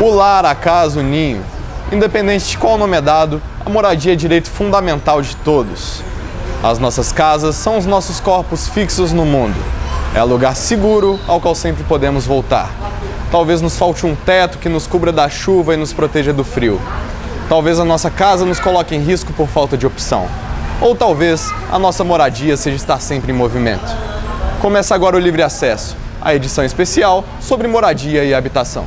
O lar, a casa, o ninho. Independente de qual nome é dado, a moradia é direito fundamental de todos. As nossas casas são os nossos corpos fixos no mundo. É lugar seguro ao qual sempre podemos voltar. Talvez nos falte um teto que nos cubra da chuva e nos proteja do frio. Talvez a nossa casa nos coloque em risco por falta de opção. Ou talvez a nossa moradia seja estar sempre em movimento. Começa agora o Livre Acesso, a edição especial sobre moradia e habitação.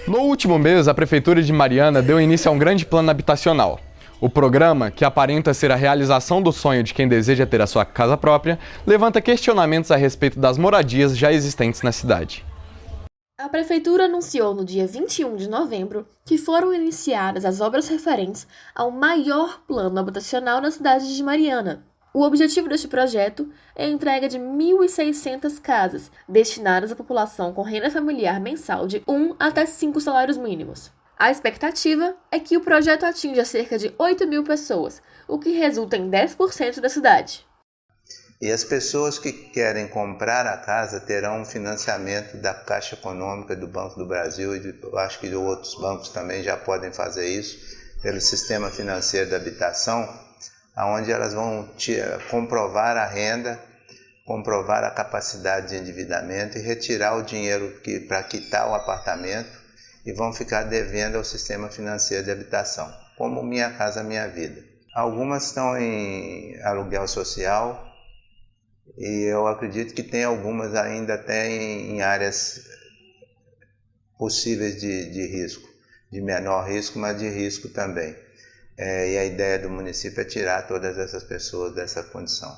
No último mês, a Prefeitura de Mariana deu início a um grande plano habitacional. O programa, que aparenta ser a realização do sonho de quem deseja ter a sua casa própria, levanta questionamentos a respeito das moradias já existentes na cidade. A Prefeitura anunciou no dia 21 de novembro que foram iniciadas as obras referentes ao maior plano habitacional na cidade de Mariana. O objetivo deste projeto é a entrega de 1.600 casas destinadas à população com renda familiar mensal de 1 até 5 salários mínimos. A expectativa é que o projeto atinja cerca de 8.000 pessoas, o que resulta em 10% da cidade. E as pessoas que querem comprar a casa terão um financiamento da Caixa Econômica, do Banco do Brasil, e eu acho que outros bancos também já podem fazer isso, pelo Sistema Financeiro da Habitação, onde elas vão comprovar a renda, comprovar a capacidade de endividamento e retirar o dinheiro para quitar o apartamento e vão ficar devendo ao Sistema Financeiro de Habitação, como Minha Casa Minha Vida. Algumas estão em aluguel social e eu acredito que tem algumas ainda até em áreas possíveis de risco, de menor risco, mas de risco também. E a ideia do município é tirar todas essas pessoas dessa condição.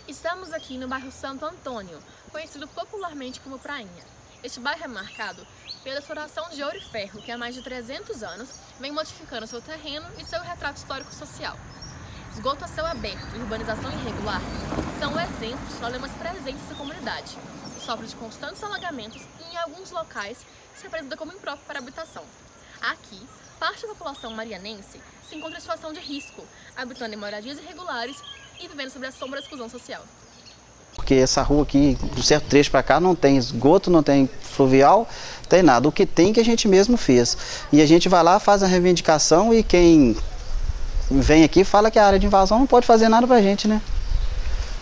Estamos aqui no bairro Santo Antônio, conhecido popularmente como Prainha. Este bairro é marcado pela exploração de ouro e ferro, que há mais de 300 anos vem modificando seu terreno e seu retrato histórico-social. Esgoto a céu aberto e urbanização irregular são exemplos de problemas presentes na comunidade. Sofre de constantes alagamentos e, em alguns locais, se apresenta como impróprio para a habitação. Aqui, parte da população marianense se encontra em situação de risco, habitando em moradias irregulares e vivendo sob a sombra da exclusão social. Porque essa rua aqui, de certo trecho para cá, não tem esgoto, não tem fluvial, não tem nada. O que tem que a gente mesmo fez. E a gente vai lá, faz a reivindicação e quem vem aqui fala que a área de invasão não pode fazer nada para a gente, né?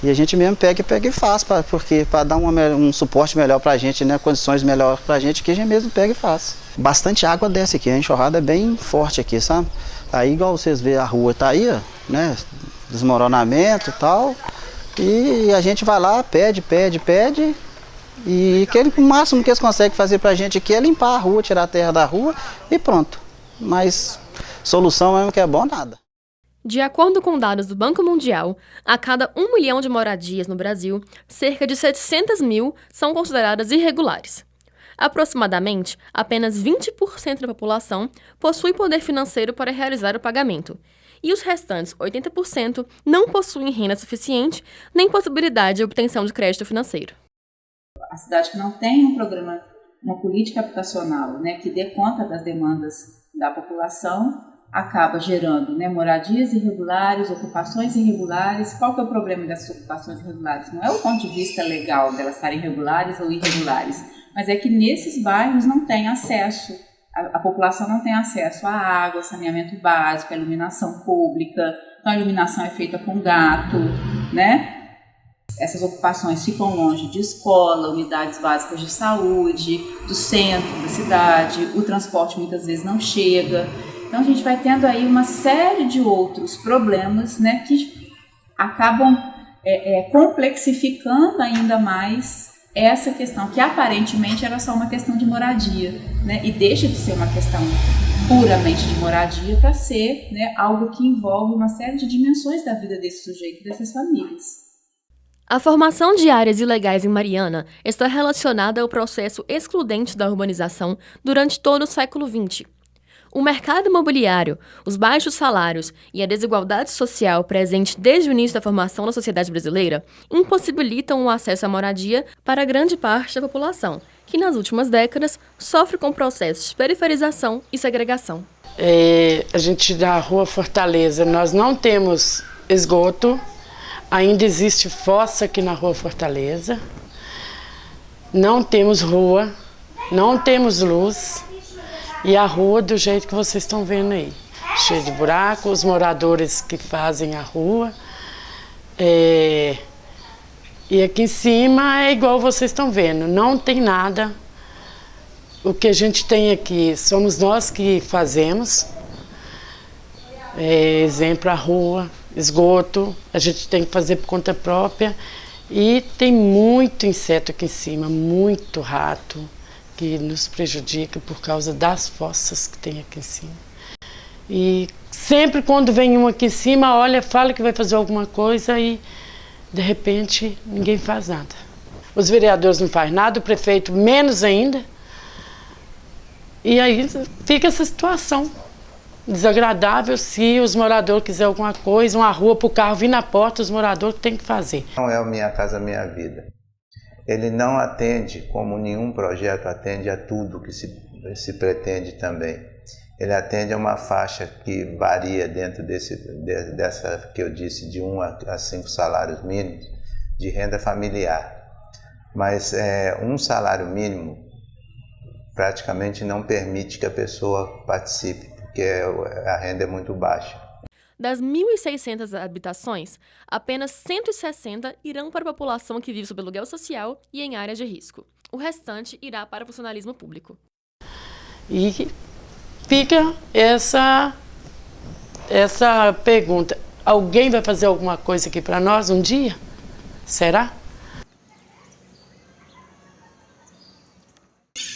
E a gente mesmo pega e faz, porque para dar um suporte melhor para a gente, né, condições melhores para a gente, que a gente mesmo pega e faz. Bastante água desce aqui, a enxurrada é bem forte aqui, sabe? Aí igual vocês veem, a rua tá aí, né, desmoronamento e tal, e a gente vai lá, pede, e o máximo que eles conseguem fazer para a gente aqui é limpar a rua, tirar a terra da rua e pronto. Mas solução mesmo que é bom, nada. De acordo com dados do Banco Mundial, a cada 1 milhão de moradias no Brasil, cerca de 700.000 são consideradas irregulares. Aproximadamente, apenas 20% da população possui poder financeiro para realizar o pagamento, e os restantes 80% não possuem renda suficiente nem possibilidade de obtenção de crédito financeiro. A cidade que não tem um programa, uma política habitacional, né, que dê conta das demandas da população, acaba gerando, né, moradias irregulares, ocupações irregulares. Qual que é o problema dessas ocupações irregulares? Não é o ponto de vista legal delas estarem irregulares ou irregulares, mas é que nesses bairros não tem acesso, a população não tem acesso à água, saneamento básico, à iluminação pública. Então a iluminação é feita com gato, né? Essas ocupações ficam longe de escola, unidades básicas de saúde, do centro da cidade, o transporte muitas vezes não chega. Então a gente vai tendo aí uma série de outros problemas, né, que acabam complexificando ainda mais essa questão, que aparentemente era só uma questão de moradia, né, e deixa de ser uma questão puramente de moradia para ser, né, algo que envolve uma série de dimensões da vida desse sujeito e dessas famílias. A formação de áreas ilegais em Mariana está relacionada ao processo excludente da urbanização durante todo o século XX. O mercado imobiliário, os baixos salários e a desigualdade social presente desde o início da formação da sociedade brasileira impossibilitam o acesso à moradia para grande parte da população, que nas últimas décadas sofre com processos de periferização e segregação. A gente da Rua Fortaleza, nós não temos esgoto, ainda existe fossa aqui na Rua Fortaleza, não temos rua, não temos luz. E a rua do jeito que vocês estão vendo aí, cheia de buracos, os moradores que fazem a rua. E aqui em cima é igual vocês estão vendo, não tem nada. O que a gente tem aqui somos nós que fazemos. Exemplo, a rua, esgoto, a gente tem que fazer por conta própria. E tem muito inseto aqui em cima, muito rato, que nos prejudica por causa das fossas que tem aqui em cima. E sempre quando vem um aqui em cima, olha, fala que vai fazer alguma coisa e, de repente, ninguém faz nada. Os vereadores não fazem nada, o prefeito menos ainda. E aí fica essa situação desagradável. Se os moradores quiserem alguma coisa, uma rua para o carro vir na porta, os moradores têm que fazer. Não é o Minha Casa Minha Vida. Ele não atende, como nenhum projeto atende a tudo que se pretende também. Ele atende a uma faixa que varia dentro dessa que eu disse, de 1 a 5 salários mínimos de renda familiar. Mas um salário mínimo praticamente não permite que a pessoa participe, porque a renda é muito baixa. Das 1.600 habitações, apenas 160 irão para a população que vive sob aluguel social e em áreas de risco. O restante irá para o funcionalismo público. E fica essa pergunta. Alguém vai fazer alguma coisa aqui para nós um dia? Será?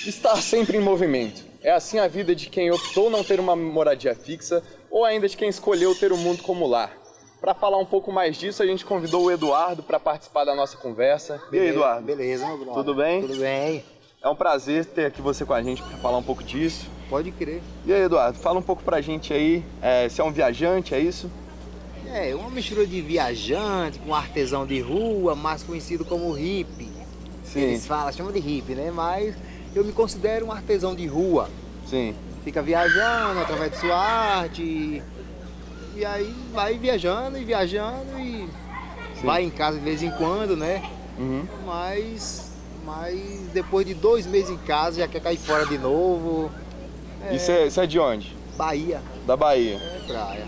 Estar sempre em movimento. É assim a vida de quem optou não ter uma moradia fixa ou ainda de quem escolheu ter o mundo como lar. Para falar um pouco mais disso, a gente convidou o Eduardo para participar da nossa conversa. E aí, Eduardo? Beleza, meu brother. Tudo bem? Tudo bem. É um prazer ter aqui você com a gente para falar um pouco disso. Pode crer. E aí, Eduardo, fala um pouco pra gente aí, se é um viajante, é isso? É, uma mistura de viajante com artesão de rua, mais conhecido como hippie. Sim. Eles chamam de hippie, né? Mas eu me considero um artesão de rua. Sim. Fica viajando através de sua arte. E aí vai viajando e Sim. vai em casa de vez em quando, né? Uhum. Mas depois de 2 meses em casa já quer cair fora de novo. E você é de onde? Bahia. Da Bahia. É praia.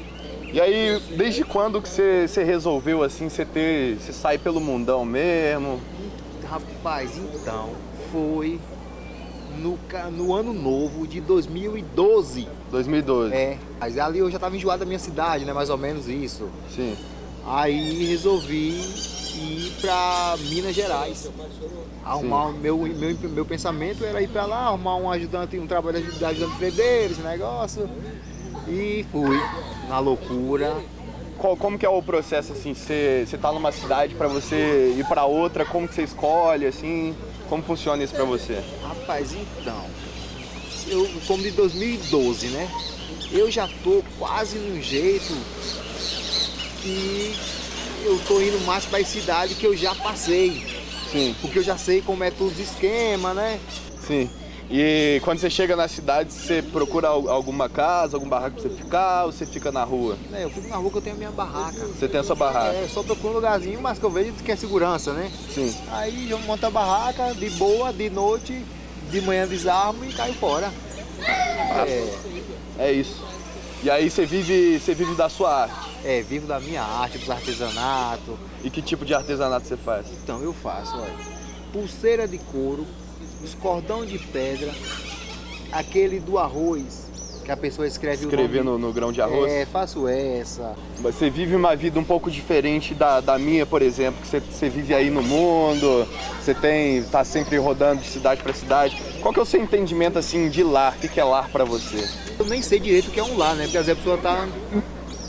E aí, desde quando que você resolveu, assim, você sair pelo mundão mesmo? Rapaz, então, foi no ano novo de 2012. 2012. É, mas ali eu já estava enjoado da minha cidade, né? Mais ou menos isso. Sim. Aí resolvi ir para Minas Gerais. Arrumar meu pensamento era ir para lá, arrumar um ajudante, um trabalho de ajudante de pedreiro, esse negócio. E fui na loucura. Como que é o processo, assim, você tá numa cidade para você ir para outra, como que você escolhe, assim, como funciona isso para você? Rapaz, então, eu como de 2012, né? Eu já tô quase num jeito que eu tô indo mais para as cidades que eu já passei. Sim. Porque eu já sei como é tudo os esquema, né? Sim. E quando você chega na cidade, você procura alguma casa, algum barraco pra você ficar, ou você fica na rua? Eu fico na rua que eu tenho a minha barraca. Você tem a sua barraca? É, só procuro um lugarzinho, mas que eu vejo que é segurança, né? Sim. Aí eu monto a barraca de boa, de noite, de manhã desarmo e caio fora. É isso. E aí você vive da sua arte? É, vivo da minha arte, dos artesanatos. E que tipo de artesanato você faz? Então, eu faço, olha, pulseira de couro, os cordão de pedra, aquele do arroz, que a pessoa escreve Escrever o nome. no grão de arroz? É, faço essa. Você vive uma vida um pouco diferente da minha, por exemplo, que você vive aí no mundo, você tá sempre rodando de cidade para cidade. Qual que é o seu entendimento, assim, de lar? O que é lar para você? Eu nem sei direito o que é um lar, né? Porque às vezes a pessoa tá,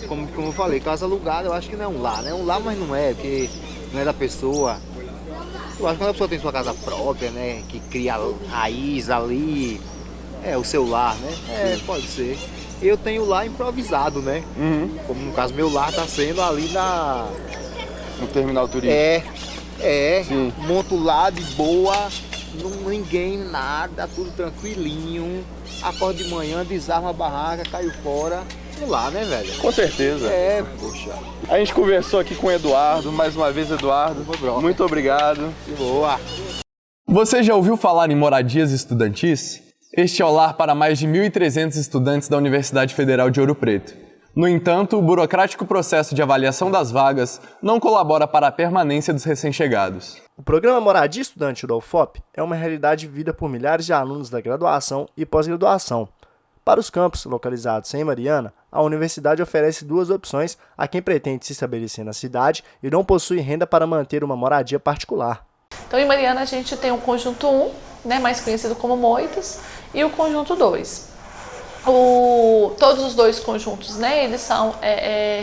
como eu falei, casa alugada, eu acho que não é um lar, né? É um lar, mas não é, porque não é da pessoa. Eu acho que quando a pessoa tem sua casa própria, né, que cria raiz ali, o seu lar, né? Pode ser. Eu tenho lar improvisado, né? Como no caso, meu lar tá sendo ali no terminal turístico. Sim. Monto lá de boa, ninguém, nada, tudo tranquilinho. Acordo de manhã, desarma a barraca, caiu fora. Lá, né, velho? Com certeza. Poxa. A gente conversou aqui com o Eduardo, mais uma vez, Eduardo. Muito obrigado. Que boa. Você já ouviu falar em moradias estudantis? Este é o lar para mais de 1.300 estudantes da Universidade Federal de Ouro Preto. No entanto, o burocrático processo de avaliação das vagas não colabora para a permanência dos recém-chegados. O programa Moradia Estudantil da UFOP é uma realidade vivida por milhares de alunos da graduação e pós-graduação. Para os campos localizados em Mariana, a universidade oferece duas opções a quem pretende se estabelecer na cidade e não possui renda para manter uma moradia particular. Então, em Mariana, a gente tem o conjunto 1, né, mais conhecido como Moitas, e o conjunto 2. Todos os dois conjuntos, né, eles são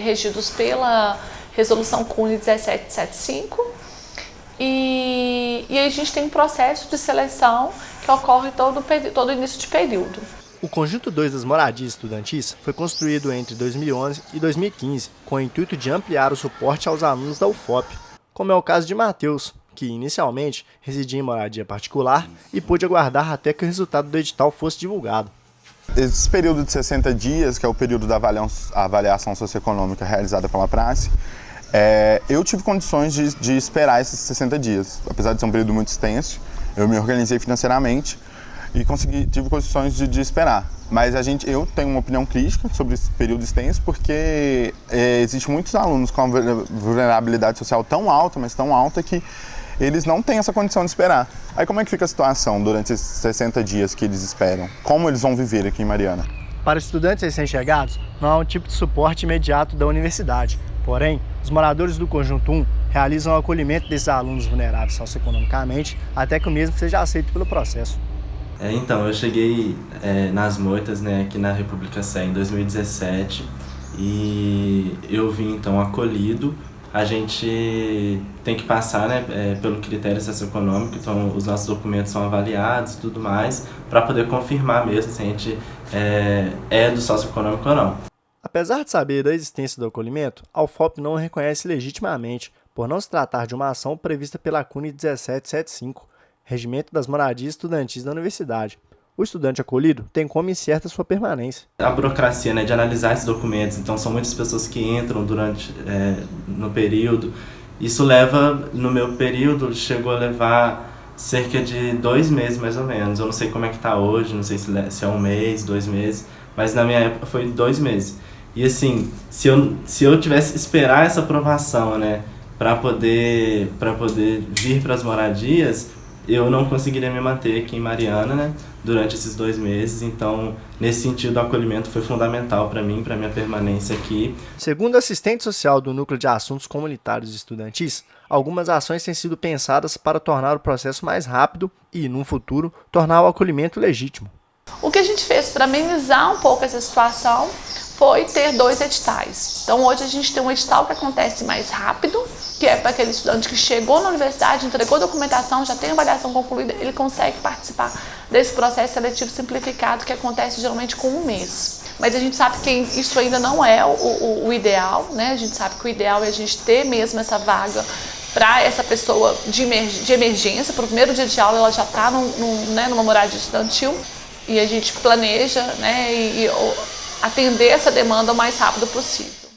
regidos pela resolução CUNE 1775, e aí a gente tem um processo de seleção que ocorre todo início de período. O conjunto 2 das moradias estudantis foi construído entre 2011 e 2015 com o intuito de ampliar o suporte aos alunos da UFOP, como é o caso de Matheus, que inicialmente residia em moradia particular e pôde aguardar até que o resultado do edital fosse divulgado. Esse período de 60 dias, que é o período da avaliação socioeconômica realizada pela praxe, eu tive condições de esperar esses 60 dias. Apesar de ser um período muito extenso, eu me organizei financeiramente e tive condições de esperar. Mas eu tenho uma opinião crítica sobre esse período extenso, porque existem muitos alunos com uma vulnerabilidade social tão alta, mas tão alta, que eles não têm essa condição de esperar. Aí como é que fica a situação durante esses 60 dias que eles esperam? Como eles vão viver aqui em Mariana? Para estudantes recém-chegados, não há um tipo de suporte imediato da universidade. Porém, os moradores do Conjunto 1 realizam o acolhimento desses alunos vulneráveis socioeconomicamente até que o mesmo seja aceito pelo processo. Então, eu cheguei nas Moitas, né, aqui na República Sé em 2017 e eu vim então acolhido. A gente tem que passar, né, pelo critério socioeconômico, então os nossos documentos são avaliados e tudo mais, para poder confirmar mesmo se a gente é do socioeconômico ou não. Apesar de saber da existência do acolhimento, a UFOP não o reconhece legitimamente, por não se tratar de uma ação prevista pela CUNE 1775, Regimento das Moradias Estudantis da Universidade. O estudante acolhido tem como incerta sua permanência. A burocracia, né, de analisar esses documentos, então são muitas pessoas que entram no período. Isso leva, no meu período, chegou a levar cerca de 2 meses mais ou menos. Eu não sei como é que está hoje, não sei se é 1 mês, 2 meses, mas na minha época foi 2 meses. E assim, se eu tivesse que esperar essa aprovação, né, para poder vir para as moradias, eu não conseguiria me manter aqui em Mariana, né, durante esses 2 meses. Então, nesse sentido, o acolhimento foi fundamental para mim, para minha permanência aqui. Segundo a assistente social do Núcleo de Assuntos Comunitários e Estudantis, algumas ações têm sido pensadas para tornar o processo mais rápido e, no futuro, tornar o acolhimento legítimo. O que a gente fez para amenizar um pouco essa situação foi ter 2 editais. Então, hoje a gente tem um edital que acontece mais rápido, que é para aquele estudante que chegou na universidade, entregou a documentação, já tem a avaliação concluída, ele consegue participar desse processo seletivo simplificado que acontece geralmente com 1 mês. Mas a gente sabe que isso ainda não é o ideal, né? A gente sabe que o ideal é a gente ter mesmo essa vaga para essa pessoa de emergência. Para o primeiro dia de aula ela já está numa moradia estudantil e a gente planeja, né, e atender essa demanda o mais rápido possível.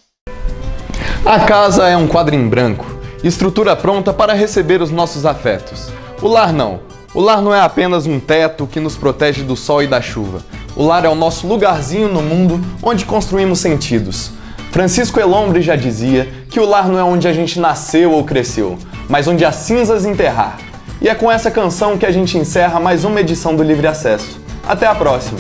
A casa é um quadro em branco, estrutura pronta para receber os nossos afetos. O lar não. O lar não é apenas um teto que nos protege do sol e da chuva. O lar é o nosso lugarzinho no mundo onde construímos sentidos. Francisco Elombre já dizia que o lar não é onde a gente nasceu ou cresceu, mas onde as cinzas enterrar. E é com essa canção que a gente encerra mais uma edição do Livre Acesso. Até a próxima!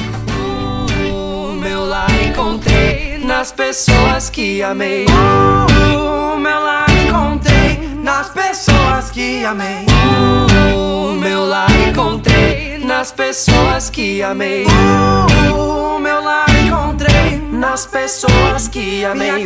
O meu lar encontrei nas pessoas que amei. O meu lar encontrei nas pessoas que amei. O meu lar encontrei nas pessoas que amei. O meu lar encontrei nas pessoas que amei.